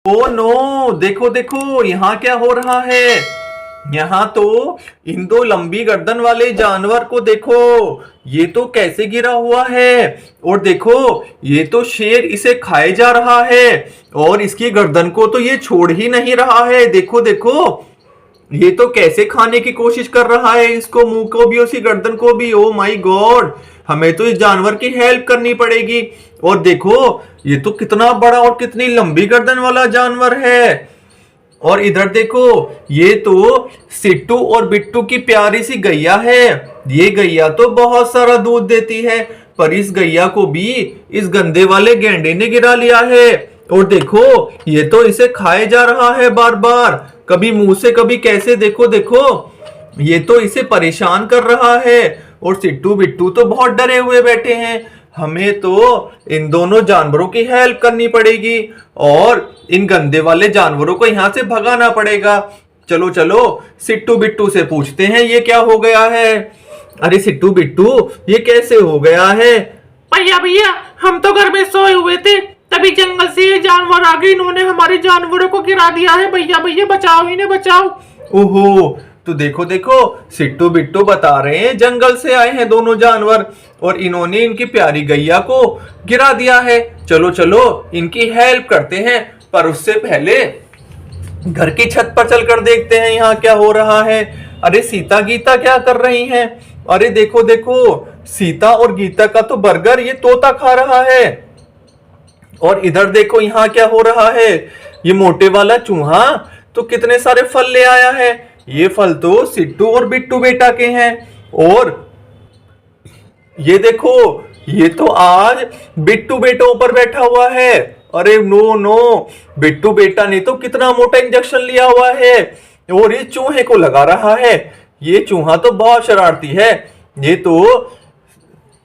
Oh no, देखो देखो यहाँ क्या हो रहा है। यहाँ तो इन दो लंबी गर्दन वाले जानवर को देखो, ये तो कैसे गिरा हुआ है। और देखो ये तो शेर इसे खाए जा रहा है और इसकी गर्दन को तो ये छोड़ ही नहीं रहा है। देखो देखो ये तो कैसे खाने की कोशिश कर रहा है, इसको मुंह को भी उसी गर्दन को भी। ओ माय गॉड, हमें तो इस जानवर की हेल्प करनी पड़ेगी। और देखो ये तो कितना बड़ा और कितनी लंबी गर्दन वाला जानवर है। और इधर देखो ये तो सिट्टू और बिट्टू की प्यारी सी गैया है। ये गैया तो बहुत सारा दूध देती है, पर इस गैया को भी इस गंदे वाले गैंडे ने गिरा लिया है। और देखो ये तो इसे खाए जा रहा है बार बार, कभी मुंह से कभी कैसे। देखो देखो ये तो इसे परेशान कर रहा है। और सिट्टू बिट्टू तो बहुत डरे हुए बैठे हैं। हमें तो इन दोनों जानवरों की हेल्प करनी पड़ेगी और इन गंदे वाले जानवरों को यहाँ से भगाना पड़ेगा। चलो चलो सिट्टू बिट्टू से पूछते हैं ये क्या हो गया है। अरे सिट्टू बिट्टू ये कैसे हो गया है। भैया भैया, हम तो घर में सोए हुए थे, तभी जंगल से ये जानवर आ गए, इन्होंने हमारे जानवरों को गिरा दिया है। भैया भैया बचाओ, इन्हें बचाओ। ओहो, तो देखो देखो सिट्टू बिट्टू बता रहे हैं जंगल से आए हैं दोनों जानवर और इन्होंने इनकी प्यारी गैया को गिरा दिया है। चलो चलो इनकी हेल्प करते हैं, पर उससे पहले घर की छत पर चलकर देखते हैं यहाँ क्या हो रहा है। अरे सीता गीता क्या कर रही हैं। अरे देखो देखो सीता और गीता का तो बर्गर ये तोता खा रहा है। और इधर देखो यहाँ क्या हो रहा है। ये मोटे वाला चूहा तो कितने सारे फल ले आया है। ये फल तो सिट्टू और बिट्टू बेटा के हैं। और ये देखो ये तो आज बिट्टू बेटों पर बैठा हुआ है। अरे नो नो, बिट्टू बेटा ने तो कितना मोटा इंजेक्शन लिया हुआ है और ये चूहे को लगा रहा है। ये चूहा तो बहुत शरारती है, ये तो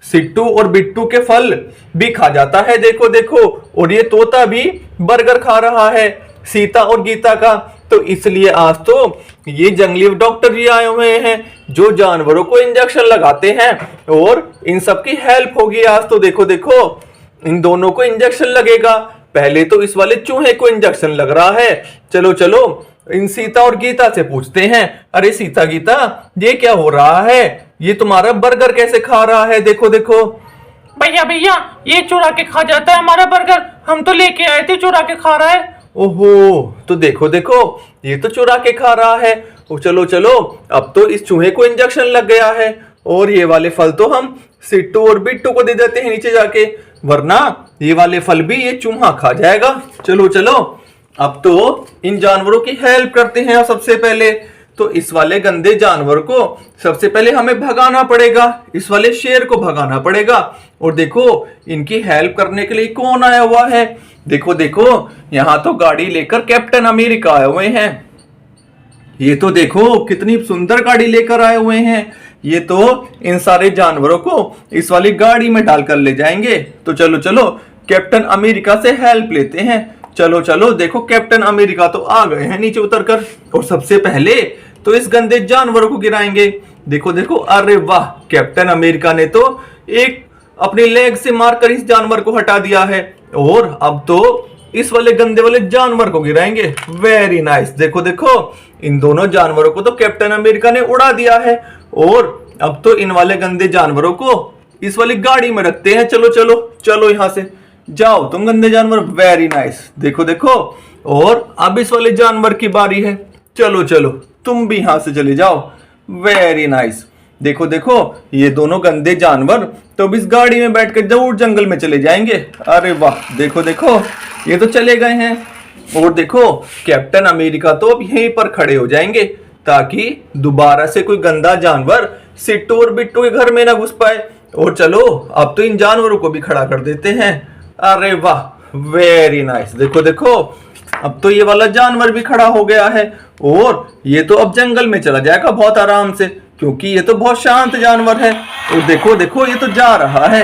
सिट्टू और बिट्टू के फल भी खा जाता है। देखो देखो, और ये तोता भी बर्गर खा रहा है सीता और गीता का। तो इसलिए आज तो ये जंगली डॉक्टर जी आए हुए हैं जो जानवरों को इंजेक्शन लगाते हैं और इन सब की हेल्प होगी आज। तो देखो देखो इन दोनों को इंजेक्शन लगेगा। पहले तो इस वाले चूहे को इंजेक्शन लग रहा है। चलो चलो इन सीता और गीता से पूछते हैं। अरे सीता गीता ये क्या हो रहा है, ये तुम्हारा बर्गर कैसे खा रहा है। देखो देखो। भैया भैया, ये चुरा के खा जाता है हमारा बर्गर, हम तो लेके आए थे, चुरा के खा रहा है। ओहो, तो देखो देखो ये तो चुरा के खा रहा है। ओ चलो चलो, अब तो इस चूहे को इंजेक्शन लग गया है और ये वाले फल तो हम सिट्टू और बिट्टू को दे देते हैं नीचे जाके, वरना ये वाले फल भी ये चूहा खा जाएगा। चलो चलो अब तो इन जानवरों की हेल्प करते हैं। सबसे पहले तो इस वाले गंदे जानवर को सबसे पहले हमें भगाना पड़ेगा, इस वाले शेर को भगाना पड़ेगा। और देखो इनकी हेल्प करने के लिए कौन आया हुआ है। देखो देखो यहाँ तो गाड़ी लेकर कैप्टन अमेरिका आए हुए हैं। ये तो देखो कितनी सुंदर गाड़ी लेकर आए हुए हैं। ये तो इन सारे जानवरों को इस वाली गाड़ी में डालकर ले जाएंगे। तो चलो चलो कैप्टन अमेरिका से हेल्प लेते हैं। चलो चलो, देखो कैप्टन अमेरिका तो आ गए हैं नीचे उतरकर और सबसे पहले तो इस गंदे जानवरों को गिराएंगे। देखो देखो, अरे वाह, कैप्टन अमेरिका ने तो एक अपनी लेग से मारकर इस जानवर को हटा दिया है और अब तो इस वाले गंदे वाले जानवर को गिराएंगे। Very nice. देखो देखो इन दोनों जानवरों को तो कैप्टन अमेरिका ने उड़ा दिया है और अब तो इन वाले गंदे जानवरों को इस वाली गाड़ी में रखते हैं। चलो चलो चलो, यहाँ से जाओ तुम गंदे जानवर। Very nice. देखो देखो, और अब इस वाले जानवर की बारी है। चलो चलो तुम भी यहाँ से चले जाओ। Very nice. देखो देखो ये दोनों गंदे जानवर तो अब इस गाड़ी में बैठकर जरूर जंगल में चले जाएंगे। अरे वाह, देखो देखो ये तो चले गए हैं। और देखो कैप्टन अमेरिका तो अब यहीं पर खड़े हो जाएंगे ताकि दोबारा से कोई गंदा जानवर सिट्टू और बिट्टू के घर में ना घुस पाए। और चलो अब तो इन जानवरों को भी खड़ा कर देते हैं। अरे वाह, वेरी नाइस। देखो देखो अब तो ये वाला जानवर भी खड़ा हो गया है और ये तो अब जंगल में चला जाएगा बहुत आराम से, क्योंकि ये तो बहुत शांत जानवर है। और देखो देखो ये तो जा रहा है।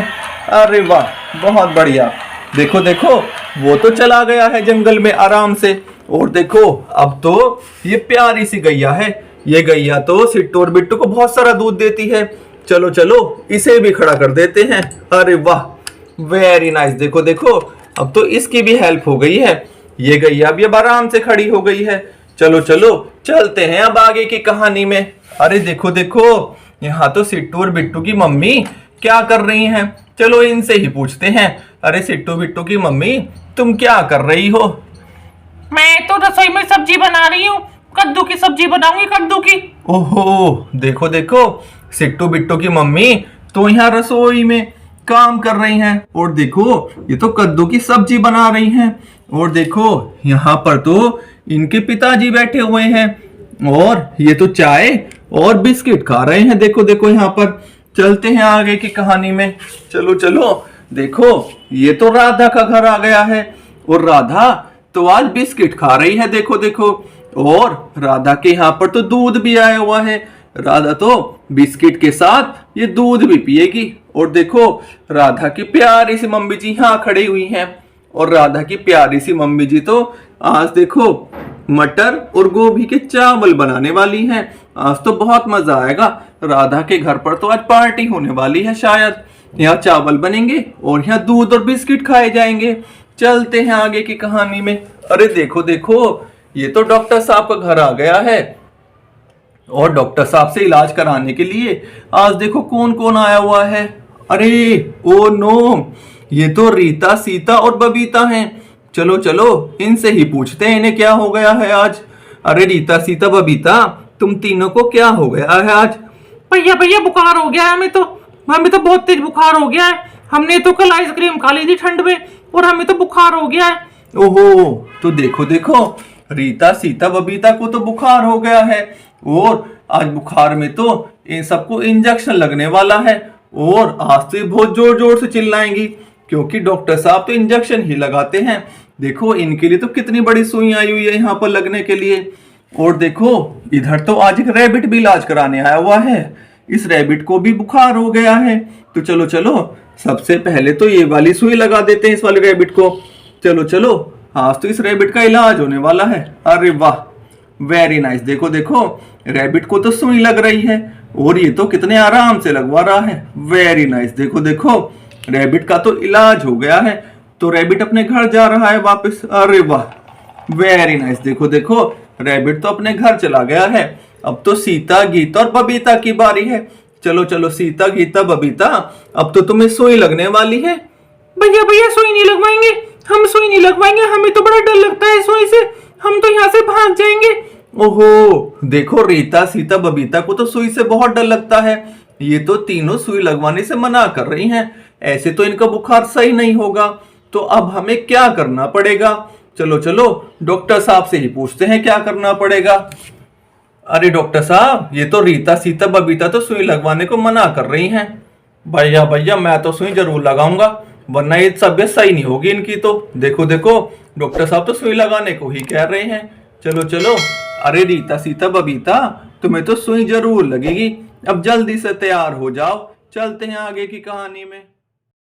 अरे वाह, बहुत बढ़िया। देखो देखो वो तो चला गया है जंगल में आराम से। और देखो अब तो ये प्यारी सी गैया है। ये गैया तो सिट्टू और बिट्टू को बहुत सारा दूध देती है। चलो चलो इसे भी खड़ा कर देते हैं। अरे वाह, वेरी नाइस। देखो देखो अब तो इसकी भी हेल्प हो गई है। ये गैया भी अब आराम से खड़ी हो गई है। चलो चलो चलते हैं अब आगे की कहानी में। अरे देखो देखो, यहाँ तो सिट्टू और बिट्टू की मम्मी क्या कर रही हैं। चलो इनसे ही पूछते हैं। अरे सिट्टू बिट्टू की मम्मी, तुम क्या कर रही हो? मैं तो रसोई में सब्जी बना रही हूँ, कद्दू की सब्जी बनाऊंगी, कद्दू की। ओहो, देखो देखो, सिट्टू बिट्टू की मम्मी तो यहाँ रसोई में काम कर रही हैं। और देखो, ये तो कद्दू की सब्जी बना रही हैं। और देखो, यहाँ पर तो इनके पिताजी बैठे हुए हैं और ये तो चाय और बिस्किट खा रहे हैं। देखो देखो, यहाँ पर चलते हैं आगे की कहानी में। चलो चलो, देखो ये तो राधा का घर आ गया है और राधा तो आज बिस्किट खा रही है। देखो देखो, और राधा के यहाँ पर तो दूध भी आया हुआ है। राधा तो बिस्किट के साथ ये दूध भी पिएगी। और देखो, राधा की प्यारी सी मम्मी जी यहाँ खड़ी हुई हैं। और राधा की प्यारी सी मम्मी जी तो आज देखो मटर और गोभी के चावल बनाने वाली हैं। आज तो बहुत मजा आएगा। राधा के घर पर तो आज पार्टी होने वाली है शायद। यहाँ चावल बनेंगे और यहाँ दूध और बिस्किट खाए जाएंगे। चलते हैं आगे की कहानी में। अरे देखो देखो, ये तो डॉक्टर साहब का घर आ गया है और डॉक्टर साहब से इलाज कराने के लिए आज देखो कौन कौन आया हुआ है। अरे ओ नो, ये तो रीता, सीता और बबीता हैं। चलो चलो इनसे ही पूछते हैं इन्हें क्या हो गया है आज। अरे रीता, सीता, बबीता, तुम तीनों को क्या हो गया है आज? भैया भैया बुखार हो गया है, हमें तो बहुत तेज बुखार हो गया है। हमने तो कल आइसक्रीम खा ली थी ठंड में और हमें तो बुखार हो गया है। ओहो, तो देखो देखो, रीता, सीता, बबीता को तो बुखार हो गया है और आज बुखार में तो इन सबको इंजेक्शन लगने वाला है। और आज तो बहुत जोर जोर से चिल्लाएंगी क्योंकि डॉक्टर साहब तो इंजेक्शन ही लगाते हैं। देखो, इनके लिए तो कितनी बड़ी सुई आई हुई है यहाँ पर लगने के लिए। और देखो, इधर तो आज एक रैबिट भी इलाज कराने आया हुआ है। इस रैबिट को भी बुखार हो गया है। तो चलो चलो, सबसे पहले तो ये वाली सुई लगा देते हैं इस वाले रैबिट को। चलो चलो, आज तो इस रैबिट का इलाज होने वाला है। अरे वाह, वेरी नाइस। देखो देखो, रैबिट को तो सुई लग रही है और ये तो कितने आराम से लगवा रहा है। Very nice. देखो देखो, रैबिट का तो इलाज हो गया है। तो रैबिट अपने घर जा रहा है वापस। अरे वाह, वेरी नाइस। देखो देखो, रैबिट तो अपने घर चला गया है। अब तो सीता, गीता और बबीता की बारी है। चलो चलो सीता, गीता, बबीता, अब तो तुम्हें सुई लगने वाली है। भैया भैया सुई नहीं लगवाएंगे, हम सुई नहीं लगवाएंगे, हमें तो बड़ा डर लगता है सुई से, हम तो यहाँ से भाग जाएंगे। ओहो, देखो रीता, सीता, बबीता को तो सुई से बहुत डर लगता है। ये तो तीनों सुई लगवाने से मना कर रही हैं। ऐसे तो इनका बुखार सही नहीं होगा। तो अब हमें क्या करना पड़ेगा? चलो चलो डॉक्टर साहब से ही पूछते हैं क्या करना पड़ेगा। अरे डॉक्टर साहब, ये तो रीता, सीता, बबीता तो सुई लगवाने को मना कर रही हैं। भैया भैया, मैं तो सुई जरूर लगाऊंगा, वरना ये तबीयत सही नहीं होगी इनकी। तो देखो देखो, डॉक्टर साहब तो सुई लगाने को ही कह रहे हैं। चलो चलो। अरे रीता, सीता, बबीता, तुम्हें तो सुई जरूर लगेगी। अब जल्दी से तैयार हो जाओ, चलते हैं आगे की कहानी में।